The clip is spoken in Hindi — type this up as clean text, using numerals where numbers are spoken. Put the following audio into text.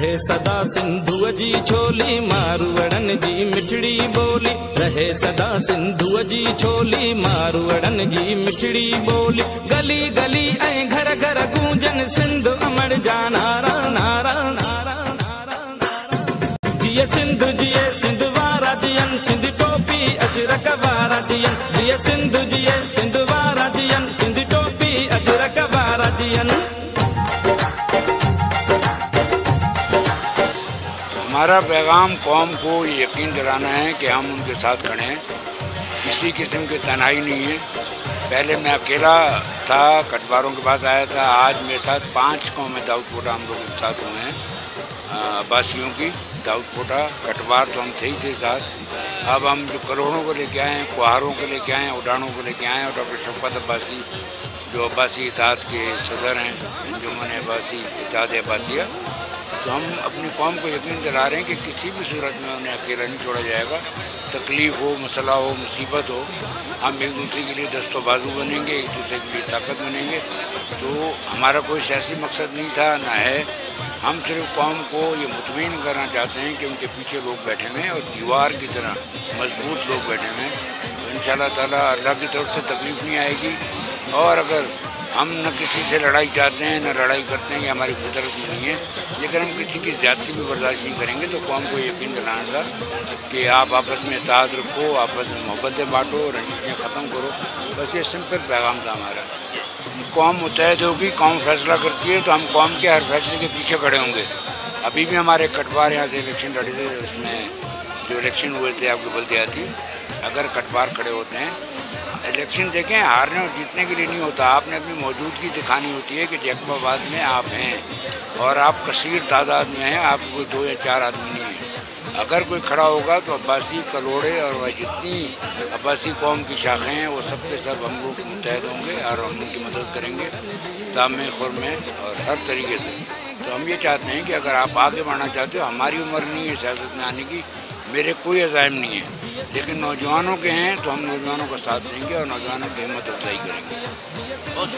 रहे सदा सिंधु जी छोली, मारवड़न जी मिठड़ी बोली। रहे सदा सिंधु जी छोली, मारवड़न जी मिठड़ी बोली। गली गली ऐं घर घर गूंजन सिंधु अमर जा नारा नारा नारा नारा नारा। जिए सिंधु जिए सिंधु वारा जियन, सिंधी टोपी अजरक वारा जियन। जिए सिंधु जिए सिंधु वारा जियन, सिंधी टोपी अजरक वारा जियन। हमारा पैगाम कौम को यकीन दिलाना है कि हम उनके साथ खड़े हैं। किसी किस्म की तन्हाई नहीं है। पहले मैं अकेला था, कटवारों के पास आया था। आज मेरे साथ 5 कौमें दाऊदपोटा हम लोग एक साथ हुए हैं, अब्बासियों की। दाऊदपोटा कटवार तो हम थे ही थे साथ। अब हम जो करोड़ों को लेके आए हैं, कुहारों को लेके आए हैं, उड़ानों को लेके आए हैं। और डॉक्टर शफकत अब्बासी जो अब्बासी इत्तेहाद के सदर हैं, अंजुमन अब्बासी इत्तेहाद अब्बासिया, तो हम अपनी कौम को यकीन दिला रहे हैं कि किसी भी सूरत में उन्हें अकेला नहीं छोड़ा जाएगा। तकलीफ़ हो, मसला हो, मुसीबत हो, हम एक दूसरे के लिए दस्तो बाजू बनेंगे, एक दूसरे के लिए ताकत बनेंगे। तो हमारा कोई सियासी मकसद नहीं था, ना है। हम सिर्फ कौम को ये मुतमईन करना चाहते हैं कि उनके पीछे लोग बैठे हुए हैं और दीवार की तरह मजबूत लोग बैठे हुए हैं। तो इंशाअल्लाह ताला अल्लाह की तरफ से तकलीफ़ नहीं आएगी। और अगर हम न किसी से लड़ाई चाहते हैं, न लड़ाई करते हैं, ये हमारी फितरत में नहीं है, लेकिन हम किसी की ज़्यादती भी बर्दाश्त नहीं करेंगे। तो कौम को यकीन दिलाना था कि आप आपस में इत्तेहाद रखो, आपस में मोहब्बतें बांटो, रंजिशें ख़त्म करो। बस ये सिंपल पैगाम था हमारा। कौम मुतहद होगी, कौम फैसला करती है, तो हम कौम के हर फैसले के पीछे खड़े होंगे। अभी भी हमारे कटवार यहाँ से इलेक्शन लड़े थे, उसमें जो इलेक्शन हुए थे आपको बल्दियाती, अगर कटवार खड़े होते हैं, इलेक्शन देखें, हारने और जीतने के लिए नहीं होता। आपने अपनी मौजूदगी दिखानी होती है कि जैकबाबाद में आप हैं और आप कसीर तादाद में हैं, आप कोई 2 या 4 आदमी नहीं हैं। अगर कोई खड़ा होगा तो अब्बासी कलोड़े और वह जितनी अब्बासी कौम की शाखें हैं वो सब के सब हम लोग मुत्तहद होंगे और हम उनकी मदद करेंगे दामे खुर में और हर तरीके से। तो हम ये चाहते हैं कि अगर आप आगे बढ़ना चाहते हो, हमारी उम्र नहीं है सियासत में आने की, मेरे कोई अज़ाइम नहीं है, लेकिन नौजवानों के हैं तो हम नौजवानों का साथ देंगे और नौजवानों की हिम्मत अफजाई करेंगे। बहुत